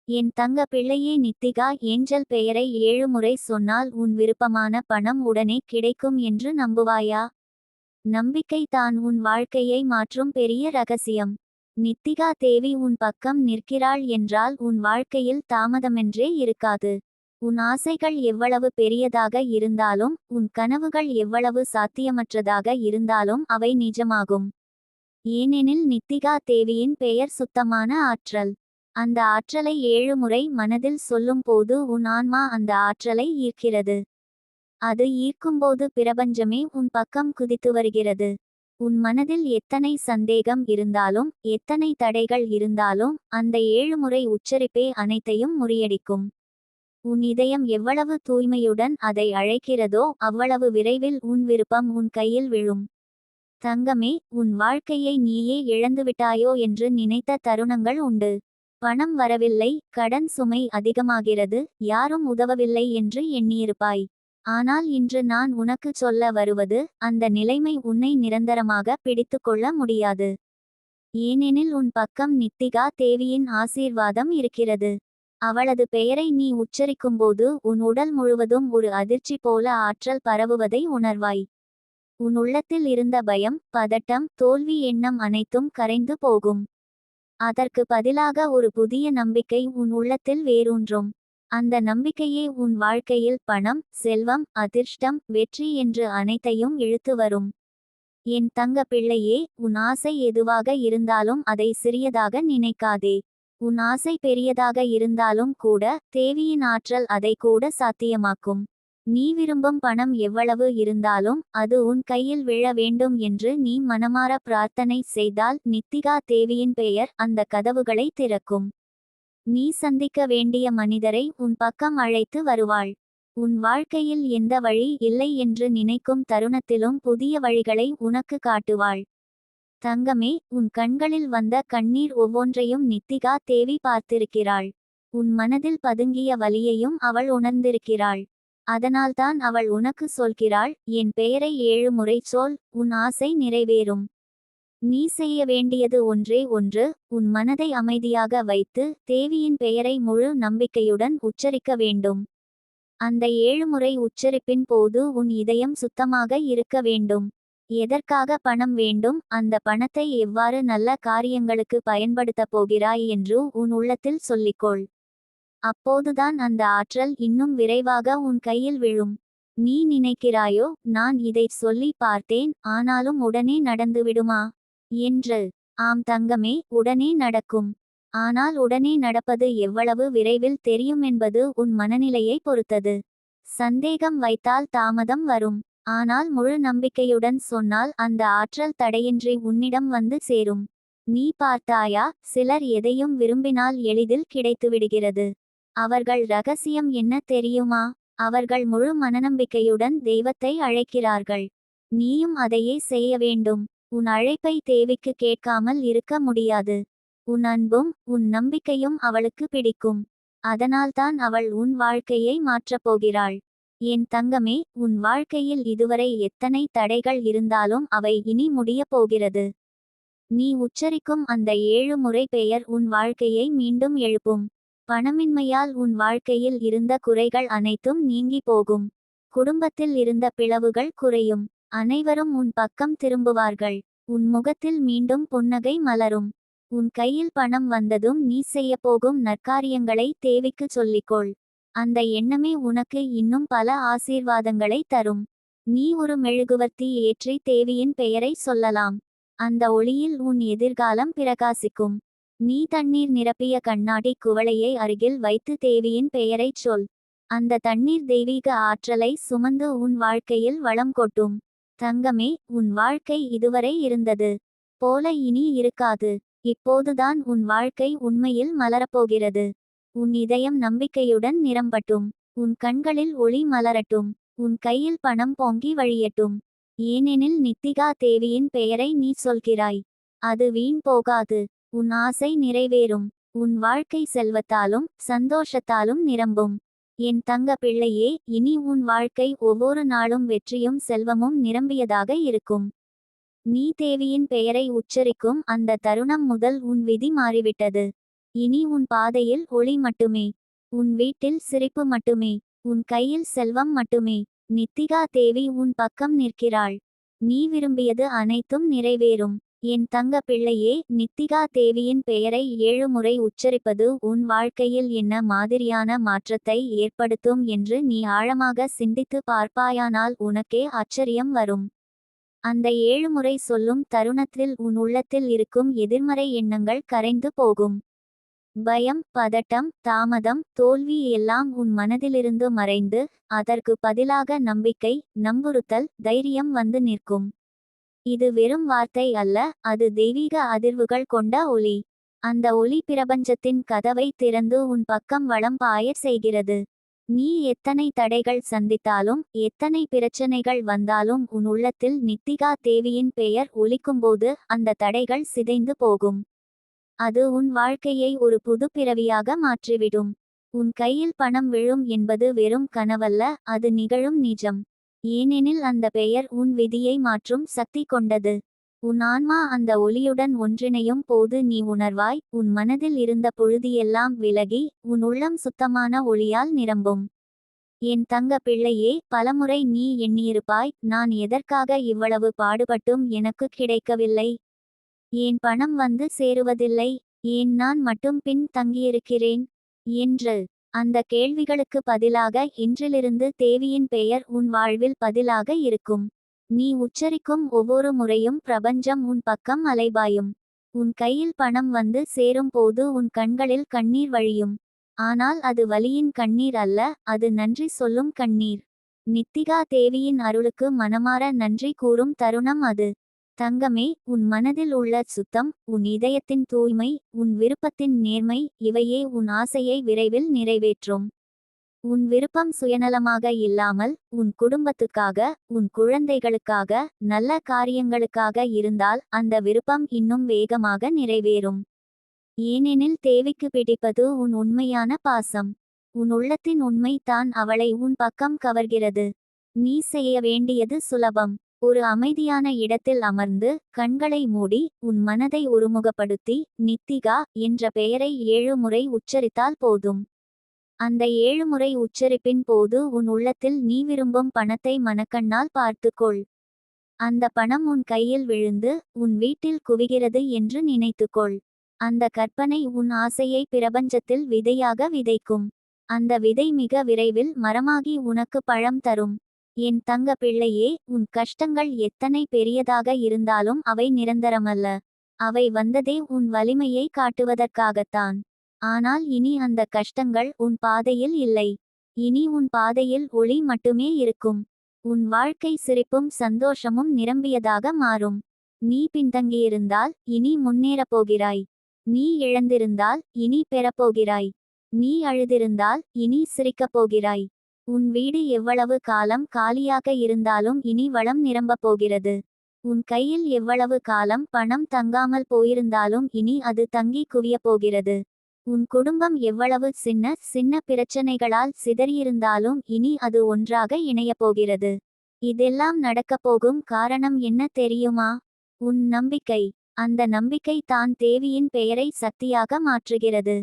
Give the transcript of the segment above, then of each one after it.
என் தங்க பிள்ளையே நித்திகா, ஏஞ்சல் பெயரை 7 முறை சொன்னால் உன் விருப்பமான பணம் உடனே கிடைக்கும் என்று நம்புவாயா? நம்பிக்கை தான் உன் வாழ்க்கையை மாற்றும் பெரிய ரகசியம். நித்திகா தேவி உன் பக்கம் நிற்கிறாள் என்றால் உன் வாழ்க்கையில் தாமதமென்றே இருக்காது. உன் ஆசைகள் எவ்வளவு பெரியதாக இருந்தாலும், உன் கனவுகள் எவ்வளவு சாத்தியமற்றதாக இருந்தாலும் அவை நிஜமாகும். ஏனெனில் நித்திகா தேவியின் பெயர் சுத்தமான ஆற்றல். அந்த ஆற்றலை 7 முறை மனதில் சொல்லும் போது உன் ஆன்மா அந்த ஆற்றலை ஈர்க்கிறது. அது ஈர்க்கும்போது பிரபஞ்சமே உன் பக்கம் குதித்து வருகிறது. உன் மனதில் எத்தனை சந்தேகம் இருந்தாலும், எத்தனை தடைகள் இருந்தாலும், அந்த 7 முறை உச்சரிப்பே அனைத்தையும் முறியடிக்கும். உன் இதயம் எவ்வளவு தூய்மையுடன் அதை அழைக்கிறதோ அவ்வளவு விரைவில் உன் விருப்பம் உன் கையில் விழும். தங்கமே, உன் வாழ்க்கையை நீயே இழந்துவிட்டாயோ என்று நினைத்த தருணங்கள் உண்டு. பணம் வரவில்லை, கடன் சுமை அதிகமாகிறது, யாரும் உதவவில்லை என்று எண்ணியிருப்பாய். ஆனால் இன்று நான் உனக்கு சொல்ல வருவது, அந்த நிலைமை உன்னை நிரந்தரமாக பிடித்துக்கொள்ள முடியாது. ஏனெனில் உன் பக்கம் நித்திகா தேவியின் ஆசீர்வாதம் இருக்கிறது. அவளது பெயரை நீ உச்சரிக்கும்போது உன் உடல் முழுவதும் ஒரு அதிர்ச்சி போல ஆற்றல் பரவுவதை உணர்வாய். உன் உள்ளத்தில் இருந்த பயம், பதட்டம், தோல்வி எண்ணம் அனைத்தும் கரைந்து போகும். அதற்கு பதிலாக ஒரு புதிய நம்பிக்கை உன் உள்ளத்தில் வேரூன்றும். அந்த நம்பிக்கையே உன் வாழ்க்கையில் பணம், செல்வம், அதிர்ஷ்டம், வெற்றி என்று அனைத்தையும் இழுத்து வரும். என் தங்க பிள்ளையே, உன் ஆசை எதுவாக இருந்தாலும் அதை சிறியதாக நினைக்காதே. உன் ஆசை பெரியதாக இருந்தாலும் கூட, தேவியின் ஆற்றல் அதை கூட சாத்தியமாக்கும். நீ விரும்பும் பணம் எவ்வளவு இருந்தாலும் அது உன் கையில் விழ வேண்டும் என்று நீ மனமார பிரார்த்தனை செய்தால் நித்திகா தேவியின் பெயர் அந்த கதவுகளை திறக்கும். நீ சந்திக்க வேண்டிய மனிதரை உன் பக்கம் அழைத்து வருவாள். உன் வாழ்க்கையில் எந்த வழி இல்லை என்று நினைக்கும் தருணத்திலும் புதிய வழிகளை உனக்கு காட்டுவாள். தங்கமே, உன் கண்களில் வந்த கண்ணீர் ஒவ்வொன்றையும் நித்திகா தேவி பார்த்திருக்கிறாள். உன் மனதில் பதுங்கிய வலியையும் அவள் உணர்ந்திருக்கிறாள். அதனால்தான் அவள் உனக்கு சொல்கிறாள், என் பெயரை 7 முறை சொல், உன் ஆசை நிறைவேறும். நீ செய்ய வேண்டியது ஒன்றே ஒன்று, உன் மனதை அமைதியாக வைத்து தேவியின் பெயரை முழு நம்பிக்கையுடன் உச்சரிக்க வேண்டும். அந்த 7 முறை உச்சரிப்பின் போது உன் இதயம் சுத்தமாக இருக்க வேண்டும். எதற்காக பணம் வேண்டும், அந்த பணத்தை எவ்வாறு நல்ல காரியங்களுக்கு பயன்படுத்தப் போகிறாய் என்று உன் உள்ளத்தில் சொல்லிக்கொள். அப்போதுதான் அந்த ஆற்றல் இன்னும் விரைவாக உன் கையில் விழும். நீ நினைக்கிறாயோ, நான் இதைச் சொல்லி பார்த்தேன், ஆனாலும் உடனே நடந்துவிடுமா என்று. ஆம் தங்கமே, உடனே நடக்கும். ஆனால் உடனே நடப்பது எவ்வளவு விரைவில் தெரியும் என்பது உன் மனநிலையை பொறுத்தது. சந்தேகம் வைத்தால் தாமதம் வரும். ஆனால் முழு நம்பிக்கையுடன் சொன்னால் அந்த ஆற்றல் தடையின்றி உன்னிடம் வந்து சேரும். நீ பார்த்தாயா, சிலர் எதையும் விரும்பினால் எளிதில் கிடைத்துவிடுகிறது. அவர்கள் ரகசியம் என்ன தெரியுமா? அவர்கள் முழு மனநம்பிக்கையுடன் தெய்வத்தை அழைக்கிறார்கள். நீயும் அதையே செய்ய வேண்டும். உன் அழைப்பை தேவிக்கு கேட்காமல் இருக்க முடியாது. உன் அன்பும் உன் நம்பிக்கையும் அவளுக்கு பிடிக்கும். அதனால்தான் அவள் உன் வாழ்க்கையை மாற்றப் போகிறாள். என் தங்கமே, உன் வாழ்க்கையில் இதுவரை எத்தனை தடைகள் இருந்தாலும் அவை இனி முடியப் போகிறது. நீ உச்சரிக்கும் அந்த 7 முறை பெயர் உன் வாழ்க்கையை மீண்டும் எழுப்பும். பணமின்மையால் உன் வாழ்க்கையில் இருந்த குறைகள் அனைத்தும் நீங்கி போகும். குடும்பத்தில் இருந்த பிளவுகள் குறையும். அனைவரும் உன் பக்கம் திரும்புவார்கள். உன் முகத்தில் மீண்டும் புன்னகை மலரும். உன் கையில் பணம் வந்ததும் நீ செய்யப்போகும் நற்காரியங்களை தேவிக்கு சொல்லிக்கொள். அந்த எண்ணமே உனக்கு இன்னும் பல ஆசீர்வாதங்களை தரும். நீ ஒரு மெழுகுவர்த்தி ஏற்றி தேவியின் பெயரை சொல்லலாம். அந்த ஒளியில் உன் எதிர்காலம் பிரகாசிக்கும். நீ தண்ணீர் நிரப்பிய கண்ணாடி குவளையை அருகில் வைத்து தேவியின் பெயரைச் சொல். அந்த தண்ணீர் தெய்வீக ஆற்றலை சுமந்து உன் வாழ்க்கையில் வளம் கொட்டும். தங்கமே, உன் வாழ்க்கை இதுவரை இருந்தது போல இனி இருக்காது. இப்போதுதான் உன் வாழ்க்கை உண்மையில் மலரப்போகிறது. உன் இதயம் நம்பிக்கையுடன் நிரம்பட்டும். உன் கண்களில் ஒளி மலரட்டும். உன் கையில் பணம் பொங்கி வழியட்டும். ஏனெனில் நித்திகா தேவியின் பெயரை நீ சொல்கிறாய். அது வீண் போகாது. உன் ஆசை நிறைவேறும். உன் வாழ்க்கை செல்வத்தாலும் சந்தோஷத்தாலும் நிரம்பும். என் தங்க பிள்ளையே, இனி உன் வாழ்க்கை ஒவ்வொரு நாளும் வெற்றியும் செல்வமும் நிரம்பியதாக இருக்கும். நீ தேவியின் பெயரை உச்சரிக்கும் அந்த தருணம் முதல் உன் விதி மாறிவிட்டது. இனி உன் பாதையில் ஒளி மட்டுமே. உன் வீட்டில் சிரிப்பு மட்டுமே. உன் கையில் செல்வம் மட்டுமே. நித்திகா தேவி உன் பக்கம் நிற்கிறாள். நீ விரும்பியது அனைத்தும் நிறைவேறும். என் தங்க பிள்ளையே, நித்திகா தேவியின் பெயரை 7 முறை உச்சரிப்பது உன் வாழ்க்கையில் என்ன மாதிரியான மாற்றத்தை ஏற்படுத்தும் என்று நீ ஆழமாக சிந்தித்து பார்ப்பாயானால் உனக்கே ஆச்சரியம் வரும். அந்த 7 முறை சொல்லும் தருணத்தில் உன் உள்ளத்தில் இருக்கும் எதிர்மறை எண்ணங்கள் கரைந்து போகும். பயம், பதட்டம், தாமதம், தோல்வி எல்லாம் உன் மனதிலிருந்து மறைந்து, அதற்கு பதிலாக நம்பிக்கை, நம்புறுத்தல், தைரியம் வந்து நிற்கும். இது வெறும் வார்த்தை அல்ல, அது தெய்வீக அதிர்வுகள் கொண்ட ஒளி. அந்த ஒளி பிரபஞ்சத்தின் கதவை திறந்து உன் பக்கம் வலம் பாயச் செய்கிறது. நீ எத்தனை தடைகள் சந்தித்தாலும், எத்தனை பிரச்சனைகள் வந்தாலும் உன் உள்ளத்தில் நித்திகா தேவியின் பெயர் ஒலிக்கும்போது அந்த தடைகள் சிதைந்து போகும். அது உன் வாழ்க்கையை ஒரு புது பிறவியாக மாற்றிவிடும். உன் கையில் பணம் விழும் என்பது வெறும் கனவல்ல, அது நிகழும் நிஜம். ஏனெனில் அந்த பெயர் உன் விதியை மாற்றும் சக்தி கொண்டது. உன் ஆன்மா அந்த ஒளியுடன் ஒன்றிணையும் போது நீ உணர்வாய், உன் மனதில் இருந்த புழுதியெல்லாம் விலகி, உன் உள்ளம் சுத்தமான ஒளியால் நிரம்பும். என் தங்க பிள்ளையே, பலமுறை நீ எண்ணியிருப்பாய், நான் எதற்காக இவ்வளவு பாடுபட்டும் எனக்கு கிடைக்கவில்லை. ஏன் பணம் வந்து சேருவதில்லை. ஏன் நான் மட்டும் பின் தங்கியிருக்கிறேன் என்று. அந்த கேள்விகளுக்கு பதிலாக இன்றிலிருந்து தேவியின் பெயர் உன் வாழ்வில் பதிலாக இருக்கும். நீ உச்சரிக்கும் ஒவ்வொரு முறையும் பிரபஞ்சம் உன் பக்கம் அலைபாயும். உன் கையில் பணம் வந்து சேரும் போது உன் கண்களில் கண்ணீர் வழியும். ஆனால் அது வலியின் கண்ணீர் அல்ல, அது நன்றி சொல்லும் கண்ணீர். நித்திகா தேவியின் அருளுக்கு மனமார நன்றி கூறும் தருணம் அது. தங்கமே, உன் மனதில் உள்ள சுத்தம், உன் இதயத்தின் தூய்மை, உன் விருப்பத்தின் நேர்மை, இவையே உன் ஆசையை விரைவில் நிறைவேற்றும். உன் விருப்பம் சுயநலமாக இல்லாமல், உன் குடும்பத்துக்காக, உன் குழந்தைகளுக்காக, நல்ல காரியங்களுக்காக இருந்தால் அந்த விருப்பம் இன்னும் வேகமாக நிறைவேறும். ஏனெனில் தேவிக்கு பிடிப்பது உன் உண்மையான பாசம். உன் உள்ளத்தின் உண்மை தான் அவளை உன் பக்கம் கவர்கிறது. நீ செய்ய வேண்டியது சுலபம். ஒரு அமைதியான இடத்தில் அமர்ந்து, கண்களை மூடி, உன் மனதை ஒருமுகப்படுத்தி, நித்திகா என்ற பெயரை 7 முறை உச்சரித்தால் போதும். அந்த 7 முறை உச்சரிப்பின் போது உன் உள்ளத்தில் நீ விரும்பும் பணத்தை மனக்கண்ணால் பார்த்துக்கொள். அந்த பணம் உன் கையில் விழுந்து, உன் வீட்டில் குவிகிறது என்று நினைத்துக்கொள். அந்த கற்பனை உன் ஆசையை பிரபஞ்சத்தில் விதையாக விதைக்கும். அந்த விதை மிக விரைவில் மரமாகி உனக்கு பழம் தரும். என் தங்க பிள்ளையே, உன் கஷ்டங்கள் எத்தனை பெரியதாக இருந்தாலும் அவை நிரந்தரமல்ல. அவை வந்ததே உன் வலிமையை காட்டுவதற்காகத்தான். ஆனால் இனி அந்த கஷ்டங்கள் உன் பாதையில் இல்லை. இனி உன் பாதையில் ஒளி மட்டுமே இருக்கும். உன் வாழ்க்கை சிரிப்பும் சந்தோஷமும் நிரம்பியதாக மாறும். நீ பின்தங்கியிருந்தால் இனி முன்னேறப் போகிறாய். நீ இழந்திருந்தால் இனி பெறப்போகிறாய். நீ அழுதிருந்தால் இனி சிரிக்கப் போகிறாய். உன் வீடு எவ்வளவு காலம் காலியாக இருந்தாலும் இனி வளம் நிரம்பப் போகிறது. உன் கையில் எவ்வளவு காலம் பணம் தங்காமல் போயிருந்தாலும் இனி அது தங்கி குவியப் போகிறது. உன் குடும்பம் எவ்வளவு சின்ன சின்ன பிரச்சனைகளால் சிதறியிருந்தாலும் இனி அது ஒன்றாக இணையப் போகிறது. இதெல்லாம் நடக்கப் போகும் காரணம் என்ன தெரியுமா? உன் நம்பிக்கை. அந்த நம்பிக்கை தான் தேவியின் பெயரை சக்தியாக மாற்றுகிறது.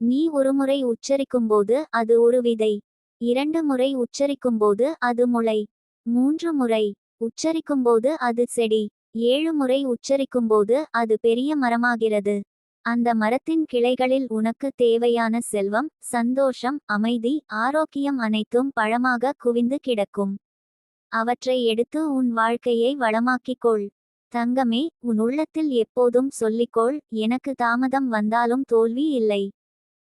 நீ ஒருமுறை உச்சரிக்கும்போது அது ஒரு விதை. 2 முறை உச்சரிக்கும்போது அது முளை. 3 முறை உச்சரிக்கும்போது அது செடி. 7 முறை உச்சரிக்கும்போது அது பெரிய மரமாகிறது. அந்த மரத்தின் கிளைகளில் உனக்கு தேவையான செல்வம், சந்தோஷம், அமைதி, ஆரோக்கியம் அனைத்தும் பழமாக குவிந்து கிடக்கும். அவற்றை எடுத்து உன் வாழ்க்கையை வளமாக்கிக்கொள். தங்கமே, உன் உள்ளத்தில் எப்போதும் சொல்லிக்கொள், எனக்கு தாமதம் வந்தாலும் தோல்வி இல்லை.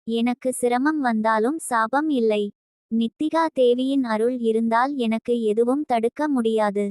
எனக்கு சிரமம் வந்தாலும் சாபம் இல்லை. நித்திகா தேவியின் அருள் இருந்தால் எனக்கு எதுவும் தடுக்க முடியாது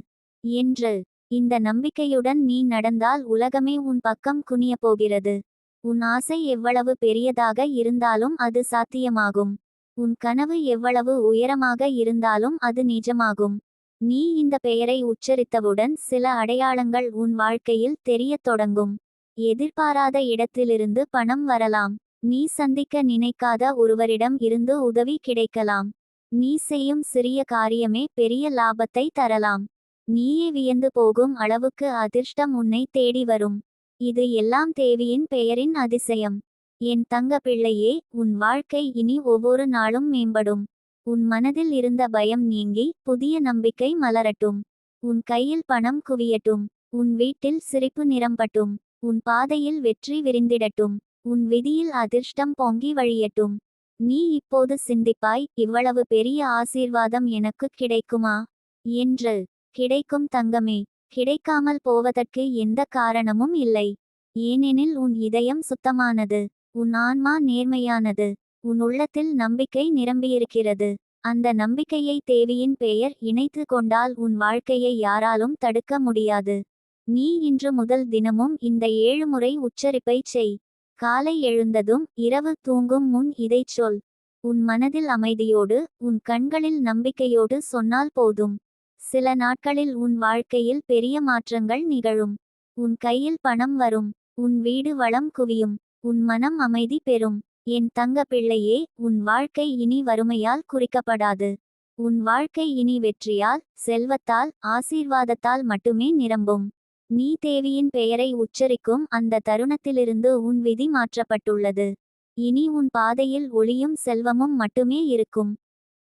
என்று. இந்த நம்பிக்கையுடன் நீ நடந்தால் உலகமே உன் பக்கம் குனியப் போகிறது. உன் ஆசை எவ்வளவு பெரியதாக இருந்தாலும் அது சாத்தியமாகும். உன் கனவு எவ்வளவு உயரமாக இருந்தாலும் அது நிஜமாகும். நீ இந்த பெயரை உச்சரித்தவுடன் சில அடையாளங்கள் உன் வாழ்க்கையில் தெரியத் தொடங்கும். எதிர்பாராத இடத்திலிருந்து பணம் வரலாம். நீ சந்திக்க நினைக்காத ஒருவரிடம் இருந்து உதவி கிடைக்கலாம். நீ செய்யும் சிறிய காரியமே பெரிய லாபத்தை தரலாம். நீயே வியந்து போகும் அளவுக்கு அதிர்ஷ்டம் உன்னை தேடி வரும். இது எல்லாம் தேவியின் பெயரின் அதிசயம். என் தங்க பிள்ளையே, உன் வாழ்க்கை இனி ஒவ்வொரு நாளும் மேம்படும். உன் மனதில் இருந்த பயம் நீங்கி புதிய நம்பிக்கை மலரட்டும். உன் கையில் பணம் குவியட்டும். உன் வீட்டில் சிரிப்பு நிரம்பட்டும். உன் பாதையில் வெற்றி விரிந்திடட்டும். உன் விதியில் அதிர்ஷ்டம் பொங்கி வழியட்டும். நீ இப்போது சிந்திப்பாய், இவ்வளவு பெரிய ஆசீர்வாதம் எனக்கு கிடைக்குமா என்று. கிடைக்கும் தங்கமே. கிடைக்காமல் போவதற்கு எந்த காரணமும் இல்லை. ஏனெனில் உன் இதயம் சுத்தமானது. உன் ஆன்மா நேர்மையானது. உன் உள்ளத்தில் நம்பிக்கை நிரம்பியிருக்கிறது. அந்த நம்பிக்கையை தேவியின் பெயர் இணைத்து கொண்டால் உன் வாழ்க்கையை யாராலும் தடுக்க முடியாது. நீ இன்று முதல் தினமும் இந்த 7 முறை உச்சரிப்பை செய். காலை எழுந்ததும் இரவு தூங்கும் முன் இதைச் சொல். உன் மனதில் அமைதியோடு உன் கண்களில் நம்பிக்கையோடு சொன்னால் போதும். சில நாட்களில் உன் வாழ்க்கையில் பெரிய மாற்றங்கள் நிகழும். உன் கையில் பணம் வரும். உன் வீடு வளம் குவியும். உன் மனம் அமைதி பெறும். என் தங்க பிள்ளையே, உன் வாழ்க்கை இனி வறுமையால் குறிக்கப்படாது. உன் வாழ்க்கை இனி வெற்றியால், செல்வத்தால், ஆசீர்வாதத்தால் மட்டுமே நிரம்பும். நீ தேவியின் பெயரை உச்சரிக்கும் அந்த தருணத்திலிருந்து உன் விதி மாற்றப்பட்டுள்ளது. இனி உன் பாதையில் ஒளியும் செல்வமும் மட்டுமே இருக்கும்.